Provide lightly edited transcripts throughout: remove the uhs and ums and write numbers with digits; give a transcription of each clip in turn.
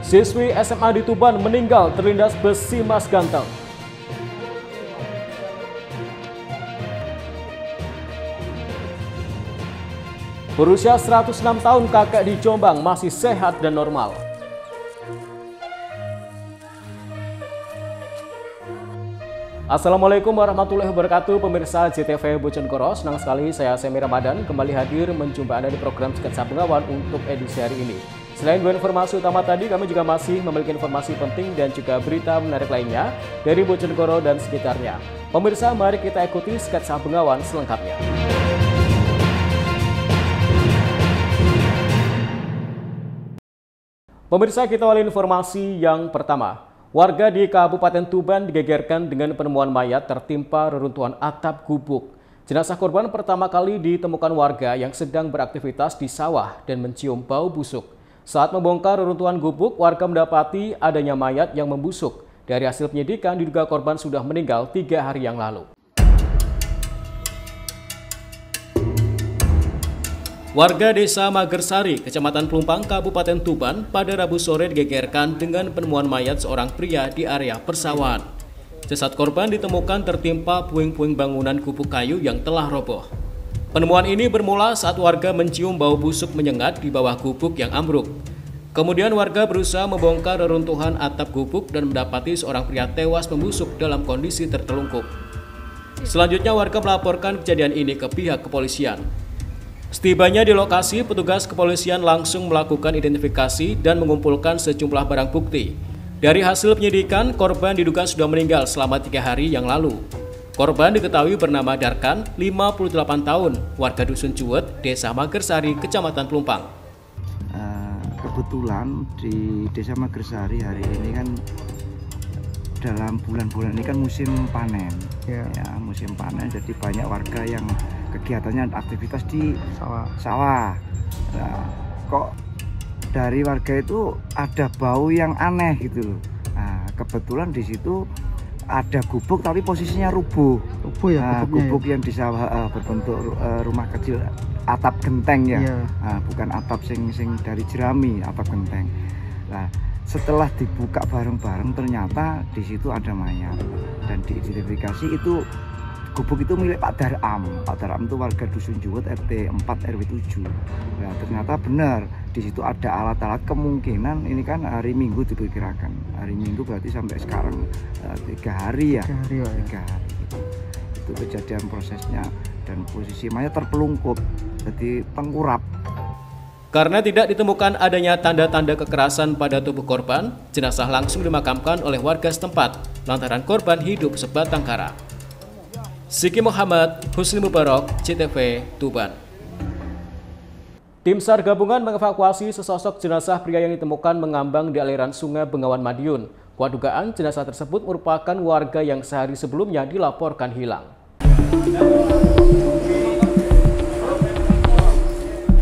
Siswi SMA di Tuban meninggal terlindas besi mas ganteng. Berusia 106 tahun kakek di Jombang masih sehat dan normal. Assalamualaikum warahmatullahi wabarakatuh, pemirsa JTV Bojonegoro. Senang sekali saya Semi Ramadan kembali hadir menjumpai Anda di program Sketsa Bengawan untuk edisi hari ini. Selain dua informasi utama tadi, kami juga masih memiliki informasi penting dan juga berita menarik lainnya dari Bojonegoro dan sekitarnya. Pemirsa, mari kita ikuti Sketsa Bengawan selengkapnya. Pemirsa, kita awali informasi yang pertama. Warga di Kabupaten Tuban digegerkan dengan penemuan mayat tertimpa reruntuhan atap gubuk. Jenazah korban pertama kali ditemukan warga yang sedang beraktivitas di sawah dan mencium bau busuk. Saat membongkar reruntuhan gubuk, warga mendapati adanya mayat yang membusuk. Dari hasil penyidikan, diduga korban sudah meninggal 3 hari yang lalu. Warga desa Magersari, Kecamatan Pelumpang, Kabupaten Tuban, pada Rabu sore digegerkan dengan penemuan mayat seorang pria di area persawahan. Jasad korban ditemukan tertimpa puing-puing bangunan gubuk kayu yang telah roboh. Penemuan ini bermula saat warga mencium bau busuk menyengat di bawah gubuk yang ambruk. Kemudian warga berusaha membongkar reruntuhan atap gubuk dan mendapati seorang pria tewas membusuk dalam kondisi tertelungkup. Selanjutnya warga melaporkan kejadian ini ke pihak kepolisian. Setibanya di lokasi, petugas kepolisian langsung melakukan identifikasi dan mengumpulkan sejumlah barang bukti. Dari hasil penyidikan, korban diduga sudah meninggal selama 3 hari yang lalu. Korban diketahui bernama Darkan, 58 tahun, warga Dusun Cuwet, Desa Magersari, Kecamatan Pelumpang. Kebetulan di Desa Magersari hari ini kan dalam bulan-bulan ini kan musim panen, ya musim panen, jadi banyak warga yang kegiatannya aktivitas di sawah. Nah, kok dari warga itu ada bau yang aneh gitu loh. Nah, kebetulan di situ ada gubuk tapi posisinya rubuh. Nah, gubuk yang di sawah berbentuk rumah kecil atap genteng ya. Nah, bukan atap sing dari jerami, atap genteng. Nah, setelah dibuka bareng-bareng ternyata di situ ada mayat dan diidentifikasi itu gubuk itu milik Pak Daram. Pak Daram itu warga Dusun Juwet RT 4 RW 7. Nah, ternyata benar di situ ada alat-alat, kemungkinan ini kan hari Minggu diperkirakan. Hari Minggu berarti sampai sekarang 3 hari ya. 3 hari. Itu kejadian prosesnya dan posisi mayat terpelungkup, jadi tengkurap. Karena tidak ditemukan adanya tanda-tanda kekerasan pada tubuh korban, jenazah langsung dimakamkan oleh warga setempat lantaran korban hidup sebatang kara. Siki Muhammad, Husni Mubarak, JTV, Tuban. Tim SAR gabungan mengevakuasi sesosok jenazah pria yang ditemukan mengambang di aliran Sungai Bengawan Madiun. Kuat dugaan jenazah tersebut merupakan warga yang sehari sebelumnya dilaporkan hilang.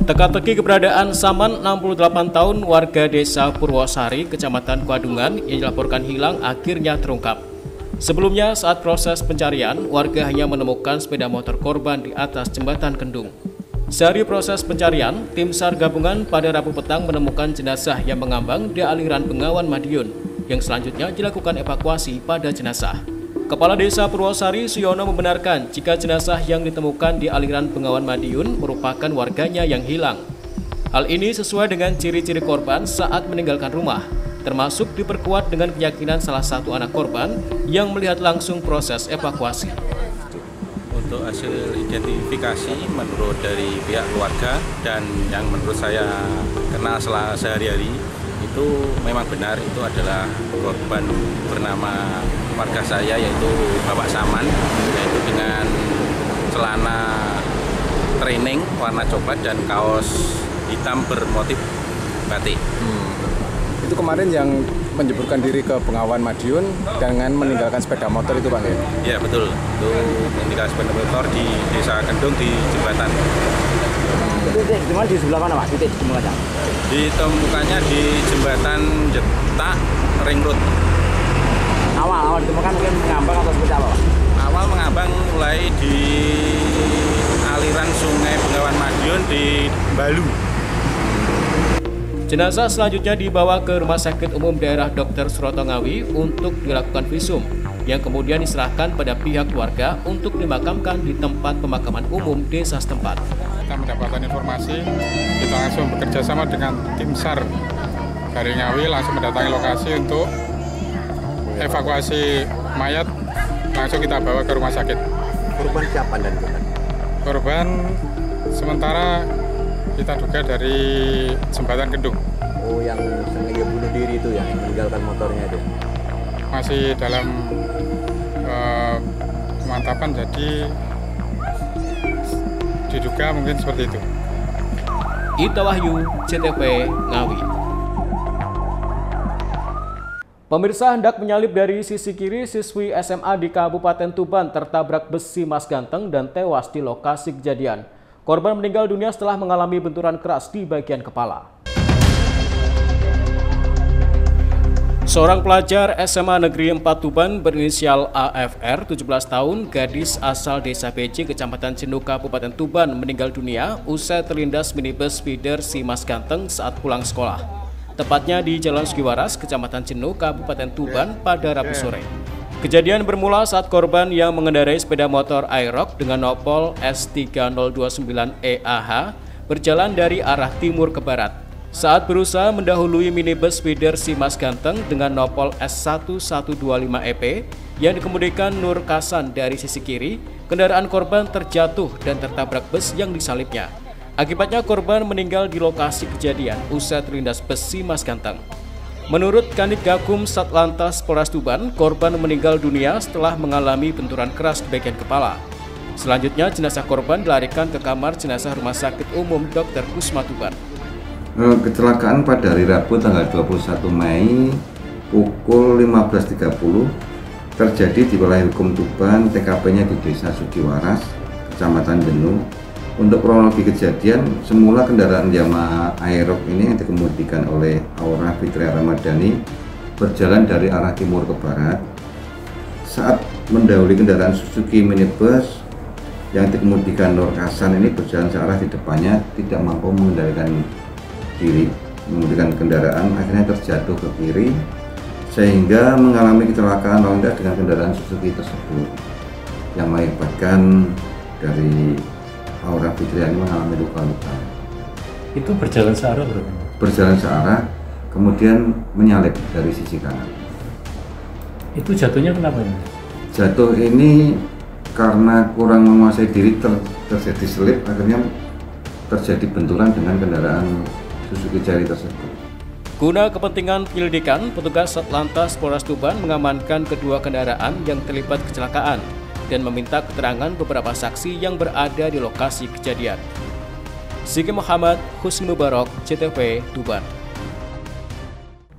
Teka-teki keberadaan Saman 68 tahun warga desa Purwosari, Kecamatan Kuadungan yang dilaporkan hilang akhirnya terungkap. Sebelumnya saat proses pencarian, warga hanya menemukan sepeda motor korban di atas jembatan Kendung. Sehari proses pencarian, tim SAR gabungan pada Rabu petang menemukan jenazah yang mengambang di aliran Bengawan Madiun yang selanjutnya dilakukan evakuasi pada jenazah. Kepala Desa Purwosari Suyono membenarkan jika jenazah yang ditemukan di aliran Bengawan Madiun merupakan warganya yang hilang. Hal ini sesuai dengan ciri-ciri korban saat meninggalkan rumah, termasuk diperkuat dengan keyakinan salah satu anak korban yang melihat langsung proses evakuasi. Untuk hasil identifikasi menurut dari pihak keluarga dan yang menurut saya kenal sehari-hari, itu memang benar itu adalah korban bernama warga saya, yaitu Bapak Saman, yaitu dengan celana training warna coklat dan kaos hitam bermotif batik. Itu kemarin yang menjeburkan diri ke Bengawan Madiun dengan meninggalkan sepeda motor itu, Bang, ya? Iya, betul. Itu meninggalkan sepeda motor di Desa Kendung di jembatan. Itu di sebelah mana, Pak? Titik ditemukannya? Ditemukannya di jembatan Jetak Ring Road. Awal ditemukan mungkin mengambang atau seperti apa, Pak? Awal mengambang mulai di aliran Sungai Bengawan Madiun di Balu. Jenazah selanjutnya dibawa ke Rumah Sakit Umum Daerah Dr. Suroto Ngawi untuk dilakukan visum, yang kemudian diserahkan pada pihak keluarga untuk dimakamkan di tempat pemakaman umum desa setempat. Kita mendapatkan informasi, kita langsung bekerja sama dengan tim SAR dari Ngawi, langsung mendatangi lokasi untuk evakuasi mayat, langsung kita bawa ke rumah sakit. Korban siapa dan bukan? Korban sementara kita duga dari jembatan Kendung. Oh, yang sengaja bunuh diri itu ya, yang meninggalkan motornya itu? Masih dalam pemantapan, jadi diduga mungkin seperti itu. Ita Wahyu, CTV Ngawi. Pemirsa, hendak menyalip dari sisi kiri, siswi SMA di Kabupaten Tuban tertabrak besi mas ganteng dan tewas di lokasi kejadian. Korban meninggal dunia setelah mengalami benturan keras di bagian kepala. Seorang pelajar SMA Negeri 4 Tuban berinisial AFR, 17 tahun, gadis asal Desa BC, Kecamatan Cinu, Kabupaten Tuban, meninggal dunia usai terlindas minibus feeder si Mas Ganteng saat pulang sekolah. Tepatnya di Jalan Sugiwaras, Kecamatan Cinu, Kabupaten Tuban pada Rabu sore. Kejadian bermula saat korban yang mengendarai sepeda motor Aerox dengan nopol S3029EAH berjalan dari arah timur ke barat. Saat berusaha mendahului minibus feeder si Mas Ganteng dengan nopol S1125EP yang dikemudikan Nur Kasan dari sisi kiri, kendaraan korban terjatuh dan tertabrak bus yang disalipnya. Akibatnya korban meninggal di lokasi kejadian usai terlindas bus si Mas Ganteng. Menurut Kanit Gakum Satlantas Polres Tuban, korban meninggal dunia setelah mengalami benturan keras di bagian kepala. Selanjutnya, jenazah korban dilarikan ke kamar jenazah Rumah Sakit Umum Dr. Kusma Tuban. Kecelakaan pada hari Rabu tanggal 21 Mei pukul 15.30 terjadi di wilayah hukum Tuban, TKP-nya di Desa Sugiwaras, Kecamatan Jenu. Untuk kronologi kejadian, semula kendaraan Yamaha Aerox ini yang dikemudikan oleh Aura Fitria Ramadhani berjalan dari arah timur ke barat. Saat mendahului kendaraan Suzuki minibus yang dikemudikan Nur Kasan ini berjalan searah di depannya, tidak mampu mengendalikan diri, mengemudikan kendaraan, akhirnya terjatuh ke kiri sehingga mengalami kecelakaan lalu lintas dengan kendaraan Suzuki tersebut yang mengakibatkan dari Aura Fitria ini mengalami luka-luka. Itu berjalan searah berarti? Berjalan searah, kemudian menyalip dari sisi kanan. Itu jatuhnya kenapa ini? Jatuh ini karena kurang menguasai diri, terjadi selip, akhirnya terjadi benturan dengan kendaraan Suzuki Jari tersebut. Guna kepentingan penyelidikan, petugas Satlantas Polres Tuban mengamankan kedua kendaraan yang terlibat kecelakaan dan meminta keterangan beberapa saksi yang berada di lokasi kejadian. Ziki Muhammad, Husni Mubarak, CTV Tuban.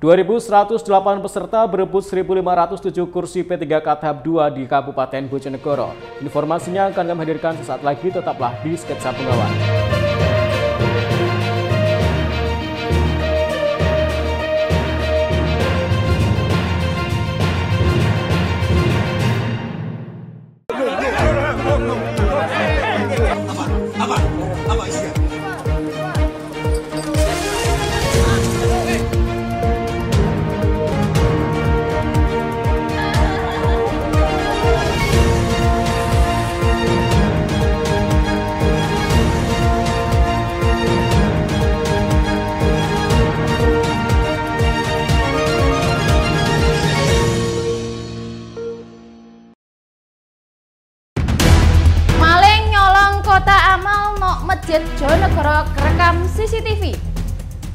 2.108 peserta berebut 1.507 kursi P3K tahap 2 di Kabupaten Bojonegoro. Informasinya akan kami hadirkan sesaat lagi, tetaplah di Sketsa Pengawan. Masjid Jonegoro kerekam CCTV.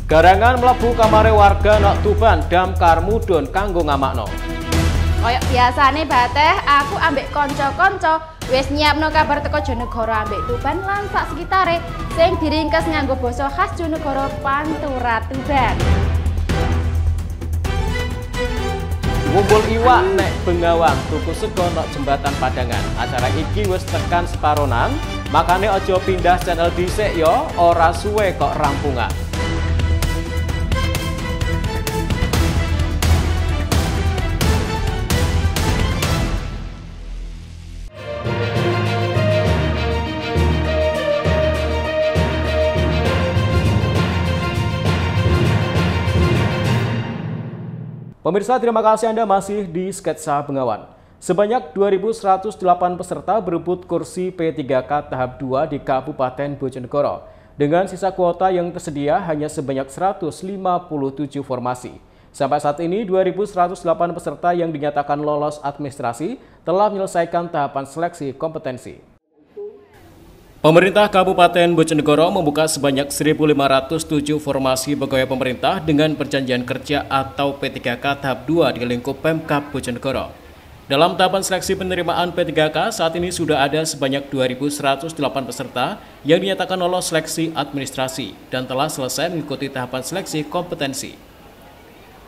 Garangan mlebu kamare warga nok Tuban damkar mudhun kanggo ngamakno. Kayak biasane Bateh, aku ambek konco-konco wis nyiapno kabar teko Jonegoro ambek Tuban lan sak sekitare sing diringkes nganggo basa khas Jonegoro Pantura Tuban. Ngumpul iwak nek Bengawang, tuku sego nok Jembatan Padangan. Acara iki wis tekan separonan, makane ojo pindah channel dhisik yo, ora suwe kok rampungan. Pemirsa, terima kasih Anda masih di Sketsa Bengawan. Sebanyak 2.108 peserta berebut kursi P3K tahap 2 di Kabupaten Bojonegoro. Dengan sisa kuota yang tersedia hanya sebanyak 157 formasi. Sampai saat ini, 2.108 peserta yang dinyatakan lolos administrasi telah menyelesaikan tahapan seleksi kompetensi. Pemerintah Kabupaten Bojonegoro membuka sebanyak 1.507 formasi pegawai pemerintah dengan perjanjian kerja atau P3K tahap 2 di lingkup Pemkab Bojonegoro. Dalam tahapan seleksi penerimaan P3K, saat ini sudah ada sebanyak 2.108 peserta yang dinyatakan lolos seleksi administrasi dan telah selesai mengikuti tahapan seleksi kompetensi.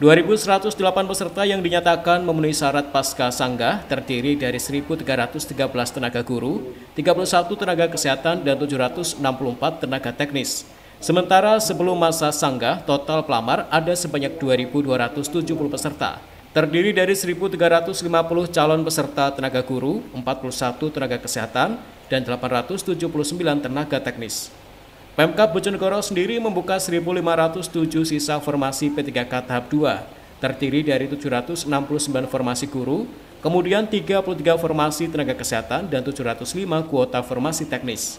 2.108 peserta yang dinyatakan memenuhi syarat pasca sanggah terdiri dari 1.313 tenaga guru, 31 tenaga kesehatan, dan 764 tenaga teknis. Sementara sebelum masa sanggah, total pelamar ada sebanyak 2.270 peserta. Terdiri dari 1.350 calon peserta tenaga guru, 41 tenaga kesehatan, dan 879 tenaga teknis. Pemkab Bojonegoro sendiri membuka 1.507 sisa formasi P3K tahap 2, terdiri dari 769 formasi guru, kemudian 33 formasi tenaga kesehatan, dan 705 kuota formasi teknis.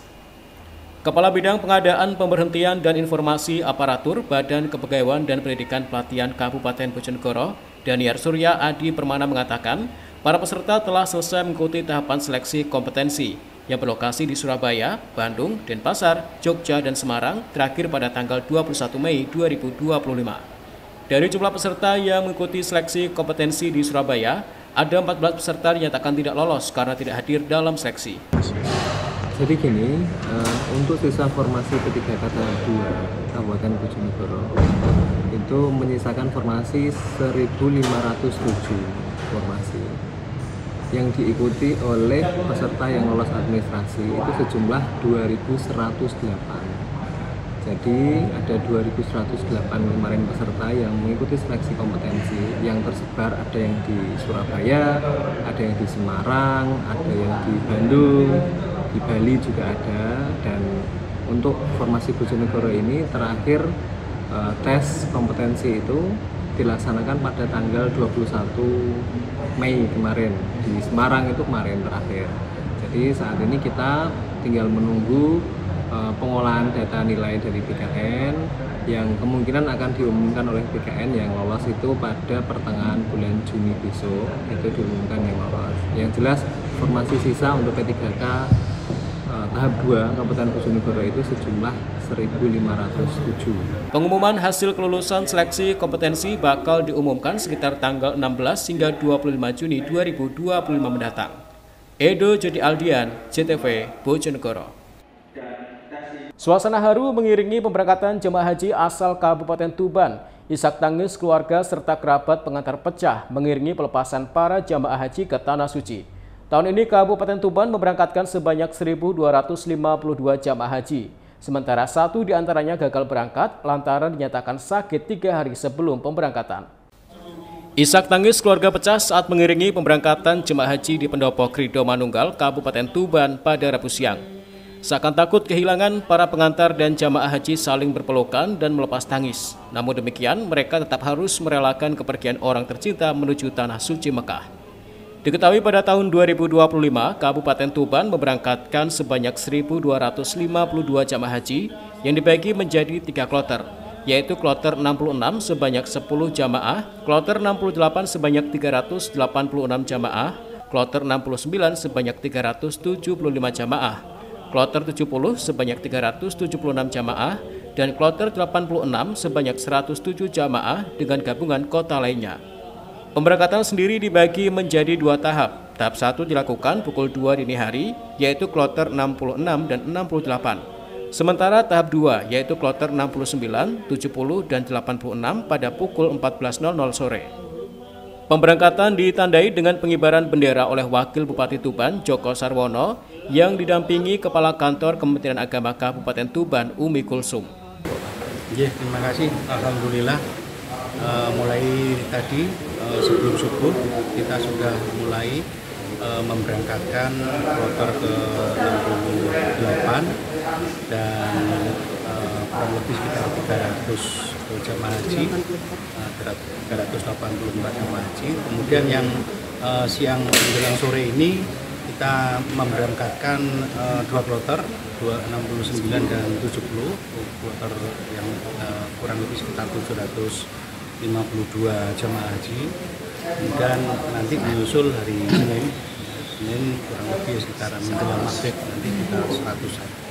Kepala Bidang Pengadaan, Pemberhentian, dan Informasi Aparatur Badan Kepegawaian dan Pendidikan Pelatihan Kabupaten Bojonegoro, Daniar Surya Adi Permana mengatakan, para peserta telah selesai mengikuti tahapan seleksi kompetensi yang berlokasi di Surabaya, Bandung, Denpasar, Jogja, dan Semarang terakhir pada tanggal 21 Mei 2025. Dari jumlah peserta yang mengikuti seleksi kompetensi di Surabaya, ada 14 peserta dinyatakan tidak lolos karena tidak hadir dalam seleksi. Jadi gini, untuk sisa formasi P3K tahap 2 Kabupaten Bojonegoro itu menyisakan formasi 1.507 formasi yang diikuti oleh peserta yang lolos administrasi itu sejumlah 2.108. Jadi ada 2.108 kemarin peserta yang mengikuti seleksi kompetensi yang tersebar, ada yang di Surabaya, ada yang di Semarang, ada yang di Bandung, di Bali juga ada. Dan untuk formasi Bojonegoro ini terakhir tes kompetensi itu dilaksanakan pada tanggal 21 Mei kemarin, di Semarang itu kemarin terakhir. Jadi saat ini kita tinggal menunggu pengolahan data nilai dari BKN yang kemungkinan akan diumumkan oleh BKN yang lolos itu pada pertengahan bulan Juni besok, itu diumumkan yang lolos. Yang jelas formasi sisa untuk P3K tahap 2 Kabupaten Bojonegoro itu sejumlah 1.507. Pengumuman hasil kelulusan seleksi kompetensi bakal diumumkan sekitar tanggal 16 hingga 25 Juni 2025 mendatang. Edo Jody Aldian, JTV, Bojonegoro. Suasana haru mengiringi pemberangkatan jemaah haji asal Kabupaten Tuban. Isak tangis keluarga serta kerabat pengantar pecah mengiringi pelepasan para jemaah haji ke Tanah Suci. Tahun ini Kabupaten Tuban memberangkatkan sebanyak 1.252 jemaah haji. Sementara satu diantaranya gagal berangkat lantaran dinyatakan sakit 3 hari sebelum pemberangkatan. Isak tangis keluarga pecah saat mengiringi pemberangkatan jemaah haji di Pendopo Krido Manunggal, Kabupaten Tuban pada Rabu siang. Seakan takut kehilangan, para pengantar dan jemaah haji saling berpelukan dan melepas tangis. Namun demikian, mereka tetap harus merelakan kepergian orang tercinta menuju Tanah Suci Mekah. Diketahui pada tahun 2025, Kabupaten Tuban memberangkatkan sebanyak 1.252 jamaah haji yang dibagi menjadi 3 kloter, yaitu kloter 66 sebanyak 10 jamaah, kloter 68 sebanyak 386 jamaah, kloter 69 sebanyak 375 jamaah, kloter 70 sebanyak 376 jamaah, dan kloter 86 sebanyak 107 jamaah dengan gabungan kota lainnya. Pemberangkatan sendiri dibagi menjadi 2 tahap. Tahap 1 dilakukan pukul 2 dini hari, yaitu kloter 66 dan 68. Sementara tahap 2, yaitu kloter 69, 70, dan 86 pada pukul 14.00 sore. Pemberangkatan ditandai dengan pengibaran bendera oleh Wakil Bupati Tuban, Joko Sarwono, yang didampingi Kepala Kantor Kementerian Agama Kabupaten Tuban, Umi Kulsum. Terima kasih. Alhamdulillah. Mulai tadi sebelum subuh kita sudah mulai memberangkatkan kloter ke 68 dan kurang lebih sekitar untuk jamaah haji, 384 jamaah haji. Kemudian yang siang menjelang sore ini kita memberangkatkan 2 kloter, 69 dan 70 kloter yang kurang lebih sekitar 752 jamaah haji. Dan nanti menyusul hari Senin kurang lebih sekitar menjelang maghrib nanti kita 100-an.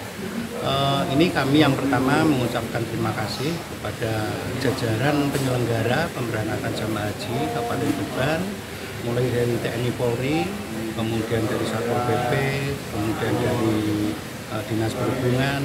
Ini kami yang pertama mengucapkan terima kasih kepada jajaran penyelenggara pemberangkatan jamaah haji Kabupaten Tuban, mulai dari TNI Polri, kemudian dari Satpol PP, kemudian dari Dinas Perhubungan,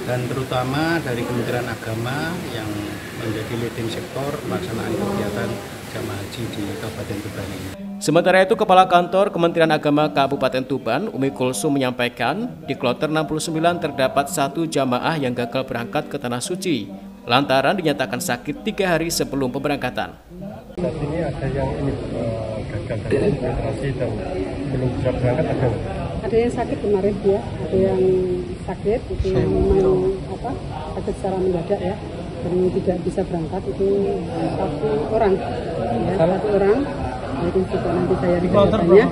dan terutama dari Kementerian Agama yang menjadi leading sektor pelaksanaan kegiatan jamaah haji di Kabupaten Tuban ini. Sementara itu, Kepala Kantor Kementerian Agama Kabupaten Tuban, Umi Kulsum, menyampaikan di kloter 69 terdapat 1 jamaah yang gagal berangkat ke Tanah Suci lantaran dinyatakan sakit 3 hari sebelum pemberangkatan. Saat ini ada yang gagal dari konsentrasi dan belum bisa berangkat, ada yang sakit kemarin ya, ada yang sakit itu yang memang sakit secara mendadak ya, dan tidak bisa berangkat itu 1 orang ya, 1 orang. Itu juga nanti saya dikatakannya.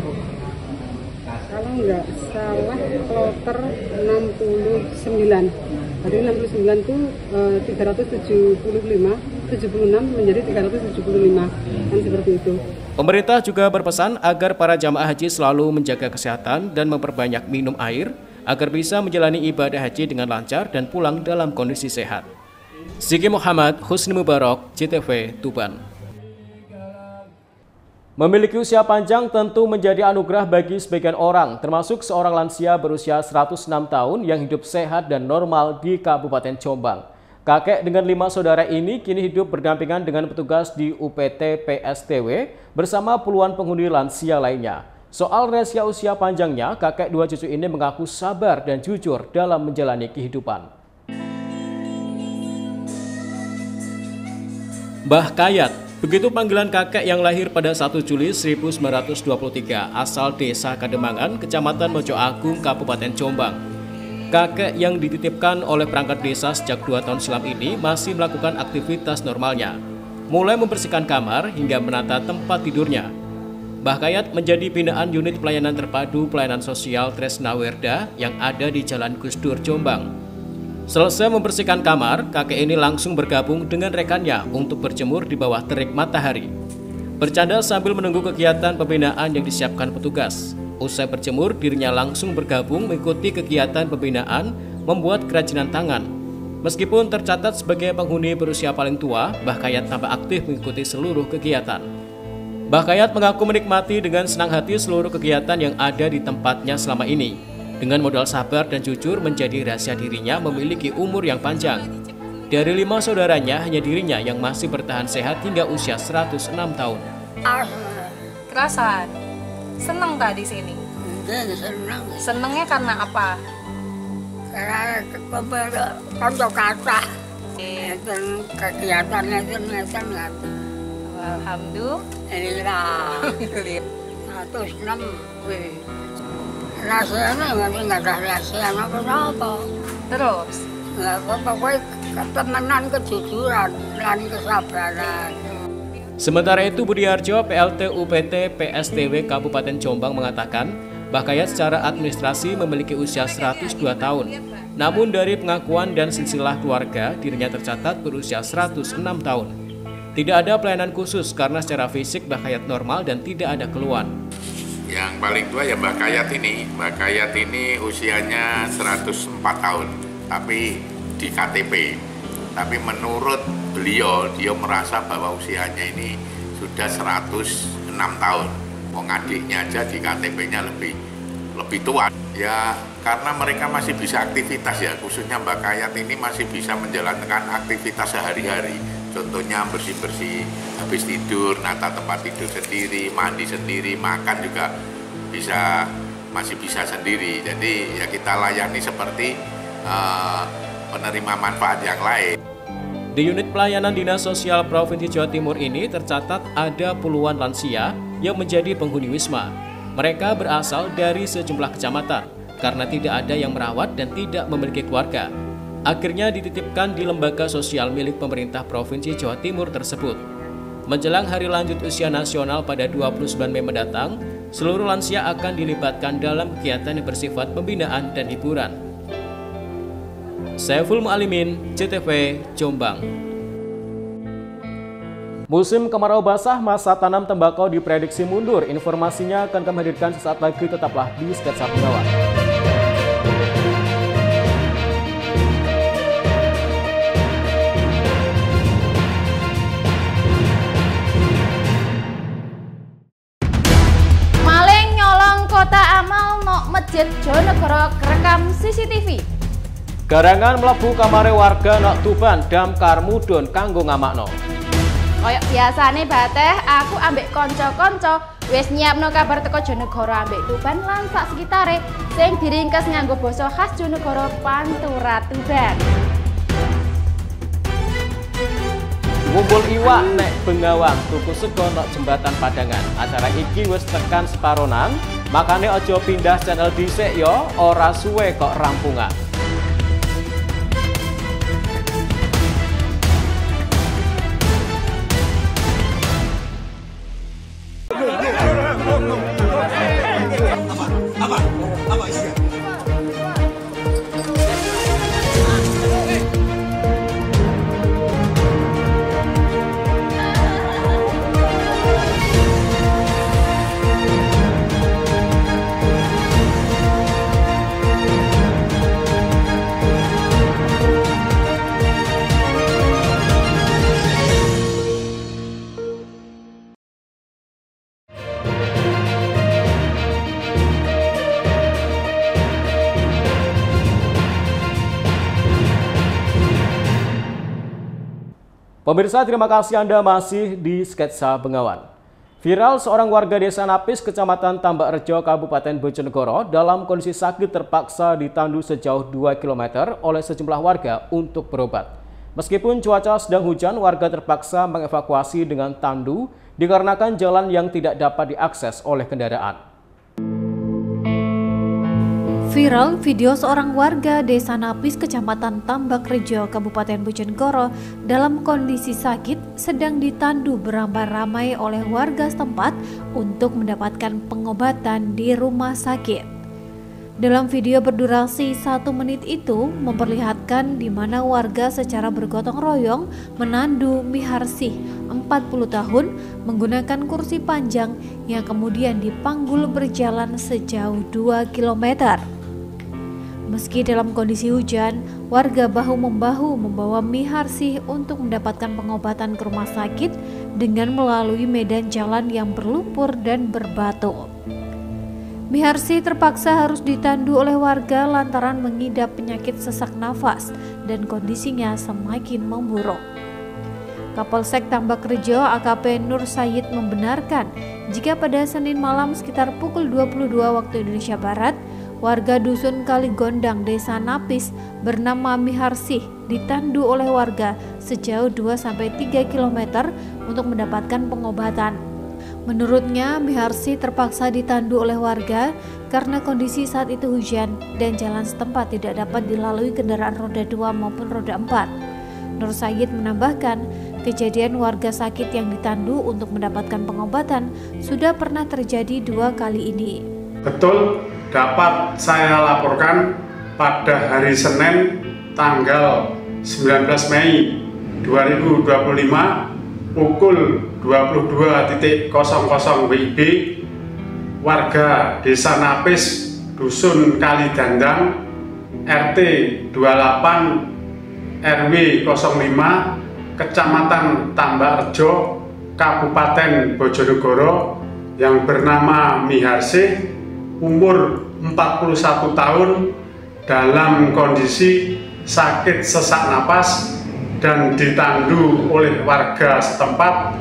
Kalau nggak salah kloter 69. Jadi 69 itu 76 menjadi 375. Kan seperti itu. Pemerintah juga berpesan agar para jamaah haji selalu menjaga kesehatan dan memperbanyak minum air agar bisa menjalani ibadah haji dengan lancar dan pulang dalam kondisi sehat. Ziki Muhammad, Husni Mubarak, CTV, Tuban. Memiliki usia panjang tentu menjadi anugerah bagi sebagian orang, termasuk seorang lansia berusia 106 tahun yang hidup sehat dan normal di Kabupaten Jombang. Kakek dengan 5 saudara ini kini hidup berdampingan dengan petugas di UPT PSTW bersama puluhan penghuni lansia lainnya. Soal rahasia usia panjangnya, kakek 2 cucu ini mengaku sabar dan jujur dalam menjalani kehidupan. Mbah Kayat, begitu panggilan kakek yang lahir pada 1 Juli 1923 asal Desa Kademangan, Kecamatan Mojo Agung, Kabupaten Jombang. Kakek yang dititipkan oleh perangkat desa sejak 2 tahun silam ini masih melakukan aktivitas normalnya, mulai membersihkan kamar hingga menata tempat tidurnya. Mbah Kayat menjadi binaan unit pelayanan terpadu pelayanan sosial Tresnawerda yang ada di Jalan Gusdur, Jombang. Selesai membersihkan kamar, kakek ini langsung bergabung dengan rekannya untuk berjemur di bawah terik matahari. Bercanda sambil menunggu kegiatan pembinaan yang disiapkan petugas. Usai berjemur, dirinya langsung bergabung mengikuti kegiatan pembinaan membuat kerajinan tangan. Meskipun tercatat sebagai penghuni berusia paling tua, Mbah Kayat tampak aktif mengikuti seluruh kegiatan. Mbah Kayat mengaku menikmati dengan senang hati seluruh kegiatan yang ada di tempatnya selama ini. Dengan modal sabar dan jujur menjadi rahasia dirinya memiliki umur yang panjang. Dari 5 saudaranya, hanya dirinya yang masih bertahan sehat hingga usia 106 tahun. Kerasan, seneng tak di sini? Seneng. Senengnya karena apa? Karena konco kata. Kegiatannya itu Alhamdulillah. 106. Rahasianya nggak ada rahasia apa-apa. Terus? Nggak apa-apa, ketemenan, kejujuran, dan kesabaran. Sementara itu, Budiarjo, PLT UPT PSTW Kabupaten Jombang mengatakan, Mbah Kayat secara administrasi memiliki usia 102 tahun. Namun dari pengakuan dan silsilah keluarga, dirinya tercatat berusia 106 tahun. Tidak ada pelayanan khusus karena secara fisik Mbah Kayat normal dan tidak ada keluhan. Yang paling tua ya Mbah Kayat ini. Mbah Kayat ini usianya 104 tahun, tapi di KTP. Tapi menurut beliau, dia merasa bahwa usianya ini sudah 106 tahun. Wong adiknya aja di KTP-nya lebih tua. Ya karena mereka masih bisa aktivitas ya, khususnya Mbah Kayat ini masih bisa menjalankan aktivitas sehari-hari. Contohnya bersih-bersih, habis tidur, nata tempat tidur sendiri, mandi sendiri, makan juga masih bisa sendiri. Jadi ya kita layani seperti penerima manfaat yang lain. Di unit pelayanan Dinas Sosial Provinsi Jawa Timur ini tercatat ada puluhan lansia yang menjadi penghuni Wisma. Mereka berasal dari sejumlah kecamatan karena tidak ada yang merawat dan tidak memiliki keluarga. akhirnya dititipkan di lembaga sosial milik pemerintah Provinsi Jawa Timur tersebut. Menjelang hari lanjut usia nasional pada 29 Mei mendatang, seluruh lansia akan dilibatkan dalam kegiatan yang bersifat pembinaan dan hiburan. Saiful Mu'alimin, CTV, Jombang. Musim kemarau basah, masa tanam tembakau diprediksi mundur. Informasinya akan kami hadirkan sesaat lagi, tetaplah di Sketsa Pengawan. Maling nyolong kota amal nok Masjid Jonegoro kerekam CCTV. Garangan mlebu kamare warga nok Tuban damkar mudhun kanggo ngamakno. Kayak biasane Bateh, aku ambek konco-konco wis nyiapno kabar teko Jonegoro ambek Tuban lan sak sekitare sing diringkes nganggo basa khas Jonegoro Pantura Tuban. Ngumpul iwak nek Bengawang, tuku sego nok Jembatan Padangan. Acara iki wis tekan separonan, makane aja pindah channel dhisik yo, ora suwe kok rampungan. Pemirsa, terima kasih Anda masih di Sketsa Bengawan. Viral seorang warga desa Napis, Kecamatan Tambak Rejo, Kabupaten Bojonegoro dalam kondisi sakit terpaksa ditandu sejauh 2 km oleh sejumlah warga untuk berobat. Meskipun cuaca sedang hujan, warga terpaksa mengevakuasi dengan tandu dikarenakan jalan yang tidak dapat diakses oleh kendaraan. Viral video seorang warga desa Napis, Kecamatan Tambak Rejo, Kabupaten Bojonegoro dalam kondisi sakit sedang ditandu beramai-ramai oleh warga setempat untuk mendapatkan pengobatan di rumah sakit. Dalam video berdurasi 1 menit itu memperlihatkan di mana warga secara bergotong royong menandu Miharsih 40 tahun menggunakan kursi panjang yang kemudian dipanggul berjalan sejauh 2 km. Meski dalam kondisi hujan, warga bahu-membahu membawa Miharsih untuk mendapatkan pengobatan ke rumah sakit dengan melalui medan jalan yang berlumpur dan berbatu. Miharsih terpaksa harus ditandu oleh warga lantaran mengidap penyakit sesak nafas dan kondisinya semakin memburuk. Kapolsek Tambak Rejo AKP Nur Sayyid membenarkan jika pada Senin malam sekitar pukul 22 waktu Indonesia Barat, warga dusun Kaligondang, Desa Napis bernama Miharsih ditandu oleh warga sejauh 2-3 km untuk mendapatkan pengobatan. Menurutnya, Miharsih terpaksa ditandu oleh warga karena kondisi saat itu hujan dan jalan setempat tidak dapat dilalui kendaraan roda 2 maupun roda 4. Nur Sayyid menambahkan, kejadian warga sakit yang ditandu untuk mendapatkan pengobatan sudah pernah terjadi 2 kali ini. Betul, dapat saya laporkan pada hari Senin tanggal 19 Mei 2025 pukul 22.00 WIB, warga Desa Napis, Dusun Kalidandang, RT 28 RW 05, Kecamatan Tambak Rejo, Kabupaten Bojonegoro yang bernama Miharsih, umur 41 tahun, dalam kondisi sakit sesak napas dan ditandu oleh warga setempat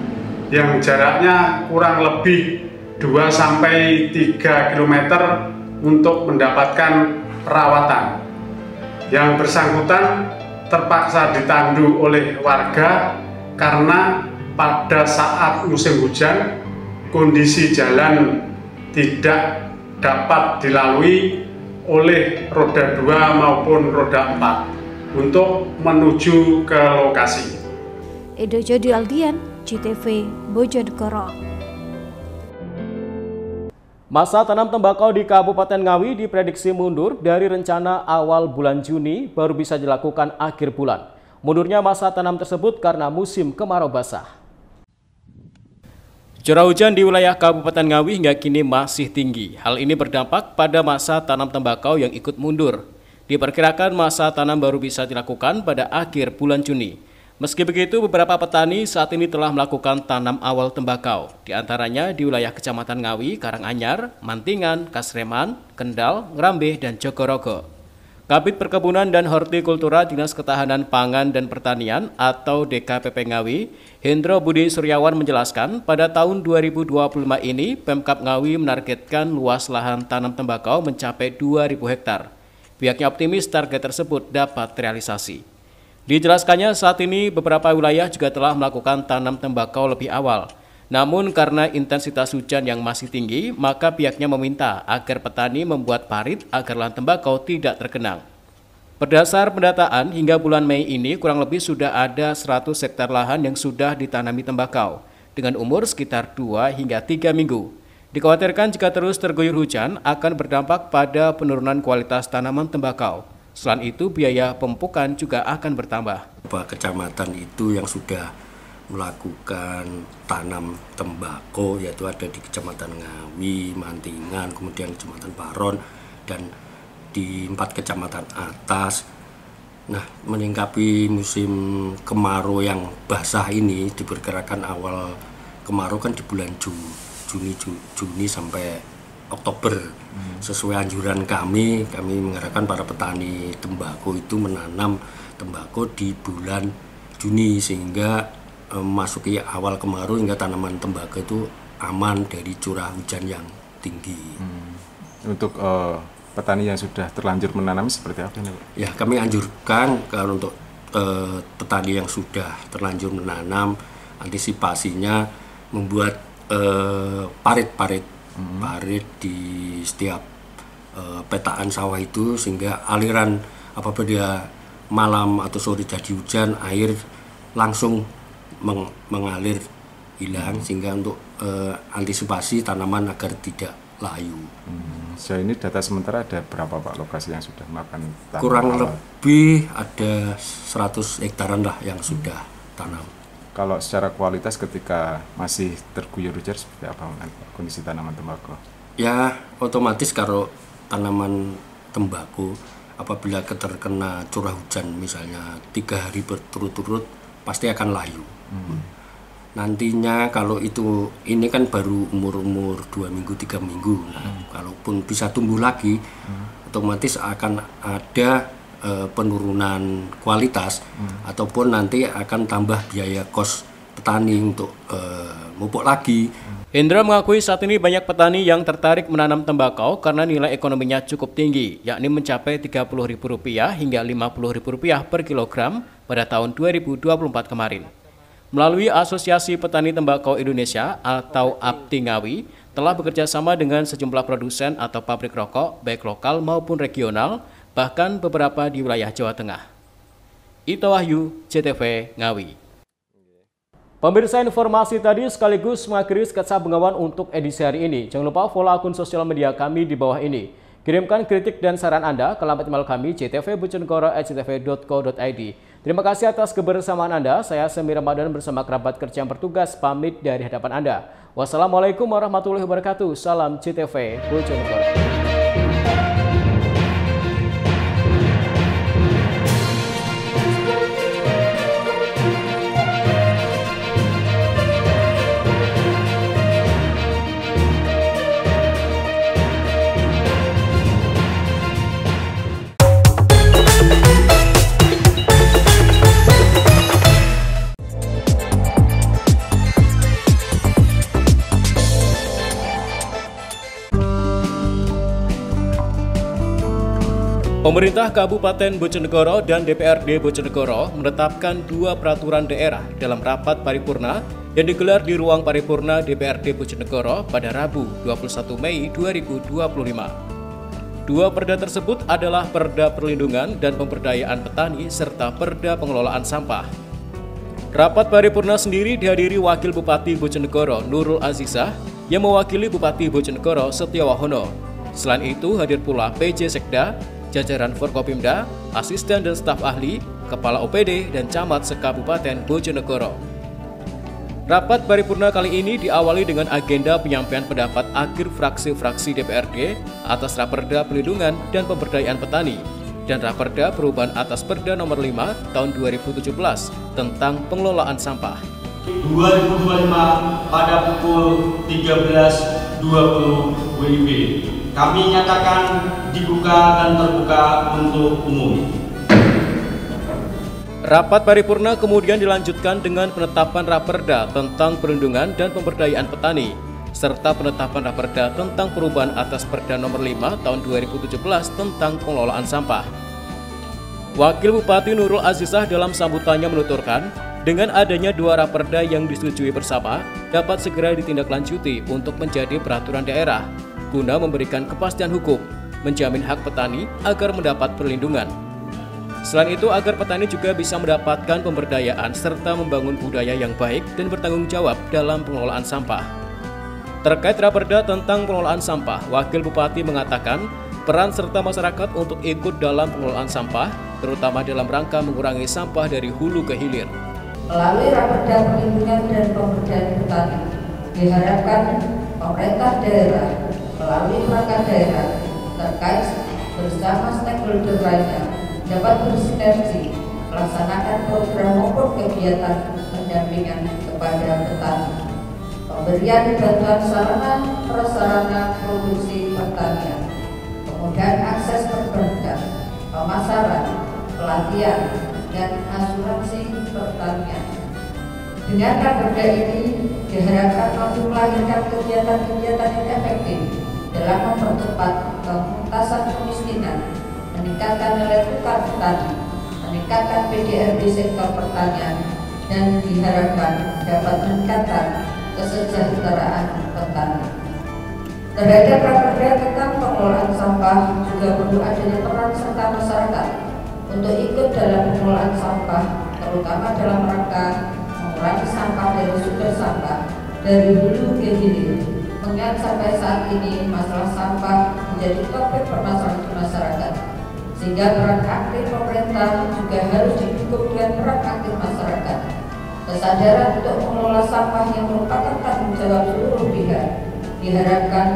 yang jaraknya kurang lebih 2-3 km untuk mendapatkan perawatan. Yang bersangkutan terpaksa ditandu oleh warga karena pada saat musim hujan kondisi jalan tidak dapat dilalui oleh roda 2 maupun roda 4. untuk menuju ke lokasi. Edo Jodi Aldian, JTV Bojonegoro. Masa tanam tembakau di Kabupaten Ngawi diprediksi mundur dari rencana awal bulan Juni baru bisa dilakukan akhir bulan. Mundurnya masa tanam tersebut karena musim kemarau basah. Curah hujan di wilayah Kabupaten Ngawi hingga kini masih tinggi. Hal ini berdampak pada masa tanam tembakau yang ikut mundur. Diperkirakan masa tanam baru bisa dilakukan pada akhir bulan Juni. Meski begitu, beberapa petani saat ini telah melakukan tanam awal tembakau, di antaranya di wilayah Kecamatan Ngawi, Karanganyar, Mantingan, Kasreman, Kendal, Ngrambe, dan Jogorogo. Kabid Perkebunan dan Hortikultura Dinas Ketahanan Pangan dan Pertanian atau DKPP Ngawi, Hendro Budi Suryawan menjelaskan pada tahun 2025 ini Pemkab Ngawi menargetkan luas lahan tanam tembakau mencapai 2.000 hektar. Pihaknya optimis target tersebut dapat terrealisasi. Dijelaskannya saat ini beberapa wilayah juga telah melakukan tanam tembakau lebih awal. Namun karena intensitas hujan yang masih tinggi, maka pihaknya meminta agar petani membuat parit agar lahan tembakau tidak tergenang. Berdasar pendataan, hingga bulan Mei ini kurang lebih sudah ada 100 hektar lahan yang sudah ditanami tembakau dengan umur sekitar 2 hingga 3 minggu. Dikhawatirkan jika terus terguyur hujan akan berdampak pada penurunan kualitas tanaman tembakau. Selain itu, biaya pemupukan juga akan bertambah. Kecamatan itu yang sudah melakukan tanam tembakau yaitu ada di Kecamatan Ngawi, Mantingan, kemudian Kecamatan Paron, dan di 4 kecamatan atas. Nah, menyingkapi musim kemarau yang basah ini, diperkirakan awal kemarau kan di bulan Juni sampai Oktober. Sesuai anjuran kami mengarahkan para petani tembakau itu menanam tembakau di bulan Juni sehingga memasuki awal kemarau hingga tanaman tembakau itu aman dari curah hujan yang tinggi. Untuk petani yang sudah terlanjur menanam seperti apa ini, Pak? Ya, kami anjurkan kalau untuk petani yang sudah terlanjur menanam, antisipasinya membuat parit di setiap petaan sawah itu sehingga aliran apabila dia malam atau sore jadi hujan, air langsung mengalir hilang sehingga untuk antisipasi tanaman agar tidak layu. Sejauh ini data sementara ada berapa, Pak, lokasi yang sudah melakukan tanam? Kurang lebih ada 100 hektaran lah yang sudah tanam. Kalau secara kualitas ketika masih terguyur hujan seperti apa kondisi tanaman tembakau? Ya, otomatis kalau tanaman tembakau apabila terkena curah hujan misalnya 3 hari berturut-turut pasti akan layu. Nantinya kalau ini kan baru umur 2 minggu 3 minggu. Nah, kalaupun bisa tumbuh lagi, otomatis akan ada penurunan kualitas ataupun nanti akan tambah biaya kos petani untuk mupuk lagi. Hendra mengakui saat ini banyak petani yang tertarik menanam tembakau karena nilai ekonominya cukup tinggi, yakni mencapai Rp30.000 hingga Rp50.000 per kilogram pada tahun 2024 kemarin. Melalui Asosiasi Petani Tembakau Indonesia atau APTI Ngawi, telah bekerja sama dengan sejumlah produsen atau pabrik rokok, baik lokal maupun regional, bahkan beberapa di wilayah Jawa Tengah. Ito Wahyu, JTV Ngawi. Pemirsa, informasi tadi sekaligus mengakhiri sketsa Bengawan untuk edisi hari ini. Jangan lupa follow akun sosial media kami di bawah ini. Kirimkan kritik dan saran Anda ke alamat email kami jtv.bojonegoro@jtv.co.id. Terima kasih atas kebersamaan Anda. Saya Semi Ramadan bersama kerabat kerja yang bertugas pamit dari hadapan Anda. Wassalamualaikum warahmatullahi wabarakatuh. Salam JTV Bojonegoro. Pemerintah Kabupaten Bojonegoro dan DPRD Bojonegoro menetapkan 2 peraturan daerah dalam rapat paripurna yang digelar di ruang paripurna DPRD Bojonegoro pada Rabu 21 Mei 2025. Dua perda tersebut adalah Perda Perlindungan dan Pemberdayaan Petani serta Perda Pengelolaan Sampah. Rapat paripurna sendiri dihadiri Wakil Bupati Bojonegoro Nurul Azizah yang mewakili Bupati Bojonegoro Setiawahono. Selain itu hadir pula PJ Sekda, jajaran Forkopimda, asisten dan staf ahli, kepala OPD, dan camat se-Kabupaten Bojonegoro. Rapat paripurna kali ini diawali dengan agenda penyampaian pendapat akhir fraksi-fraksi DPRD atas Raperda Perlindungan dan Pemberdayaan Petani dan Raperda Perubahan atas Perda Nomor 5 Tahun 2017 tentang pengelolaan sampah. 2025 pada pukul 13.20 WIB. Kami nyatakan dibuka dan terbuka untuk umum. Rapat paripurna kemudian dilanjutkan dengan penetapan Raperda tentang Perlindungan dan Pemberdayaan Petani serta penetapan Raperda tentang Perubahan atas Perda Nomor 5 Tahun 2017 tentang pengelolaan sampah. Wakil Bupati Nurul Azizah dalam sambutannya menuturkan, dengan adanya dua Raperda yang disetujui bersama dapat segera ditindaklanjuti untuk menjadi peraturan daerah guna memberikan kepastian hukum, menjamin hak petani agar mendapat perlindungan. Selain itu, agar petani juga bisa mendapatkan pemberdayaan serta membangun budaya yang baik dan bertanggung jawab dalam pengelolaan sampah. Terkait Raperda tentang pengelolaan sampah, Wakil Bupati mengatakan peran serta masyarakat untuk ikut dalam pengelolaan sampah, terutama dalam rangka mengurangi sampah dari hulu ke hilir. Melalui Raperda Perlindungan dan Pemberdayaan Petani, diharapkan pemerintah daerah melalui perangkat daerah terkait bersama stakeholder lainnya dapat bersinergi melaksanakan program maupun kegiatan pendampingan kepada petani, pemberian bantuan sarana prasarana produksi pertanian, kemudian akses perbankan, pemasaran, pelatihan, dan asuransi pertanian. Dengan Raperda ini diharapkan mampu melahirkan kegiatan-kegiatan yang efektif dalam mempercepat pengentasan kemiskinan, meningkatkan nilai tukar petani, meningkatkan PDRB sektor pertanian, dan diharapkan dapat meningkatkan kesejahteraan petani. Terhadap Raperda tentang pengelolaan sampah juga perlu adanya peran serta masyarakat untuk ikut dalam pengelolaan sampah, terutama dalam rangka mengurangi sampah dari sumber sampah dari hulu ke hilir. Mengingat sampai saat ini masalah sampah menjadi topik permasalahan di masyarakat, sehingga peran aktif pemerintah juga harus didukung dengan peran aktif masyarakat. Kesadaran untuk mengelola sampah yang merupakan tanggung jawab seluruh pihak diharapkan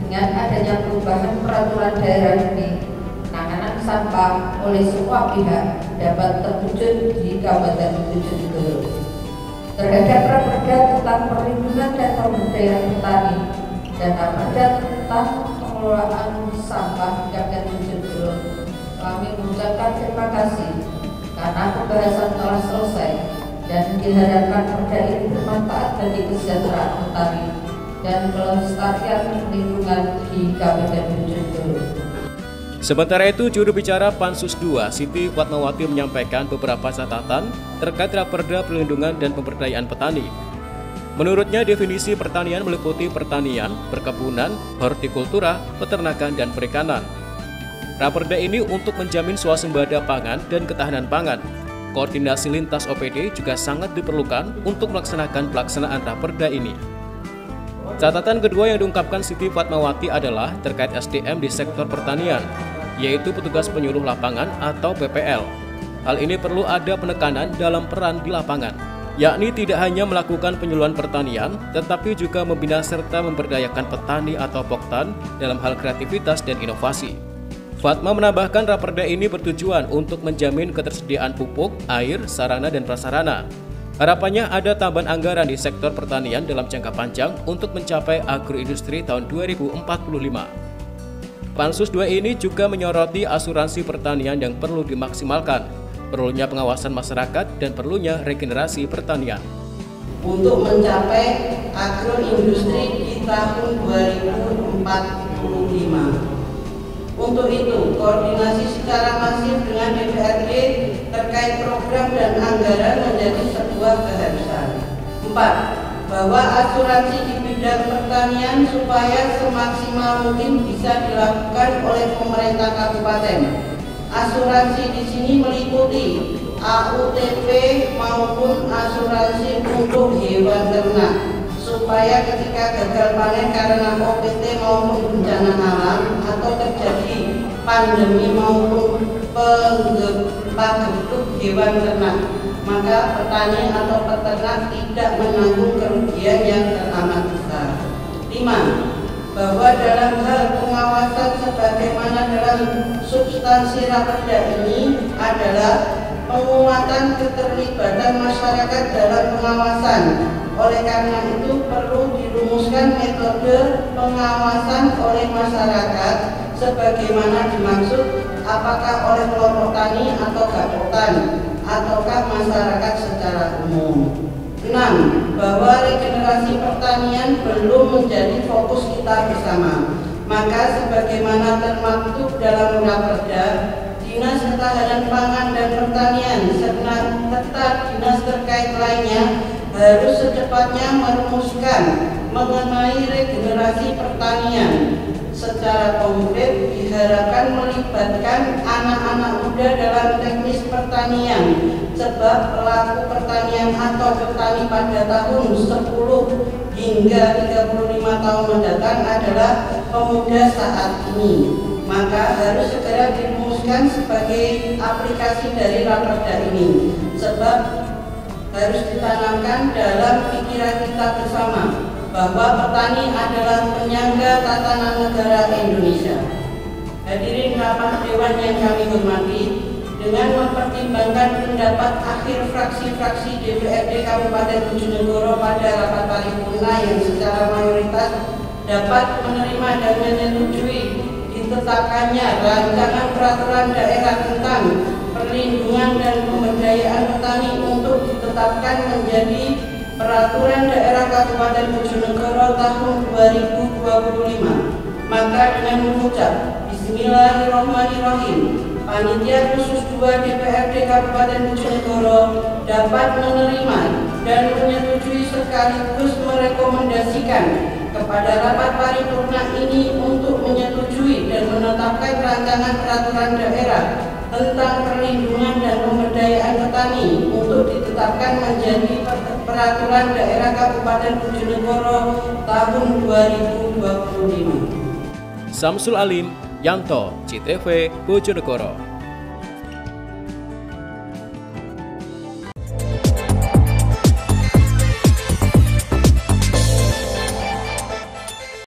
dengan adanya perubahan peraturan daerah ini, penanganan sampah oleh semua pihak dapat terwujud di Kabupaten Bojonegoro. Terhadap Raperda tentang Perlindungan dan Pemberdayaan Petani dan Raperda tentang pengelolaan sampah Kabupaten Bojonegoro, kami mengucapkan terima kasih karena pembahasan telah selesai dan diharapkan perda ini bermanfaat bagi kesejahteraan petani dan kelestarian lingkungan di Kabupaten Bojonegoro. Sementara itu, juru bicara Pansus II, Siti Fatmawati menyampaikan beberapa catatan terkait Raperda Perlindungan dan Pemberdayaan Petani. Menurutnya, definisi pertanian meliputi pertanian, perkebunan, hortikultura, peternakan, dan perikanan. Raperda ini untuk menjamin swasembada pangan dan ketahanan pangan. Koordinasi lintas OPD juga sangat diperlukan untuk melaksanakan pelaksanaan Raperda ini. Catatan kedua yang diungkapkan Siti Fatmawati adalah terkait SDM di sektor pertanian, yaitu petugas penyuluh lapangan atau PPL. Hal ini perlu ada penekanan dalam peran di lapangan, yakni tidak hanya melakukan penyuluhan pertanian, tetapi juga membina serta memberdayakan petani atau poktan dalam hal kreativitas dan inovasi. Fatma menambahkan Raperda ini bertujuan untuk menjamin ketersediaan pupuk, air, sarana, dan prasarana. Harapannya ada tambahan anggaran di sektor pertanian dalam jangka panjang untuk mencapai agroindustri tahun 2045. Pansus II ini juga menyoroti asuransi pertanian yang perlu dimaksimalkan, perlunya pengawasan masyarakat, dan perlunya regenerasi pertanian. Untuk mencapai agroindustri di tahun 2045. Untuk itu, koordinasi secara masif dengan DPRD terkait program dan anggaran menjadi sebuah keharusan. 4. Bahwa asuransi di bidang pertanian supaya semaksimal mungkin bisa dilakukan oleh pemerintah pemerintah kabupaten. Asuransi di sini meliputi AUTP maupun asuransi untuk hewan ternak, supaya ketika gagal panen karena OPT maupun bencana alam atau terjadi pandemi maupun penggempa gendut hewan ternak, maka petani atau peternak tidak menanggung kerugian yang teramat besar. 5. Bahwa dalam hal pengawasan sebagaimana dalam substansi raperda ini adalah penguatan keterlibatan masyarakat dalam pengawasan. Oleh karena itu perlu dirumuskan metode pengawasan oleh masyarakat sebagaimana dimaksud, apakah oleh kelompok tani atau gapotan ataukah masyarakat secara umum. 6. Bahwa regenerasi pertanian belum menjadi fokus kita bersama. Maka sebagaimana termaktub dalam raperda, Dinas Ketahanan Pangan dan Pertanian serta dinas terkait lainnya harus secepatnya merumuskan mengenai regenerasi pertanian. Secara konkret diharapkan melibatkan anak-anak muda dalam teknis pertanian, sebab pelaku pertanian atau petani pada tahun 10 hingga 35 tahun mendatang adalah pemuda saat ini. Maka harus segera dirumuskan sebagai aplikasi dari raperda ini, sebab harus ditanamkan dalam pikiran kita bersama bahwa petani adalah penyangga tatanan negara Indonesia. Hadirin rapat dewan yang kami hormati, dengan mempertimbangkan pendapat akhir fraksi-fraksi DPRD Kabupaten Bojonegoro pada rapat paripurna yang secara mayoritas dapat menerima dan menyetujui ditetapkannya rancangan peraturan daerah tentang perlindungan dan pemberdayaan petani untuk ditetapkan menjadi Peraturan Daerah Kabupaten Bojonegoro tahun 2025. Maka dengan mengucap Bismillahirrahmanirrahim, Panitia Khusus 2 DPRD Kabupaten Bojonegoro dapat menerima dan menyetujui sekaligus merekomendasikan kepada rapat paripurna ini untuk menyetujui dan menetapkan rancangan peraturan daerah tentang perlindungan dan pemberdayaan petani untuk ditetapkan menjadi Peraturan Daerah Kabupaten Bojonegoro tahun 2025. Samsul Alim, Yanto, CTV, Bojonegoro.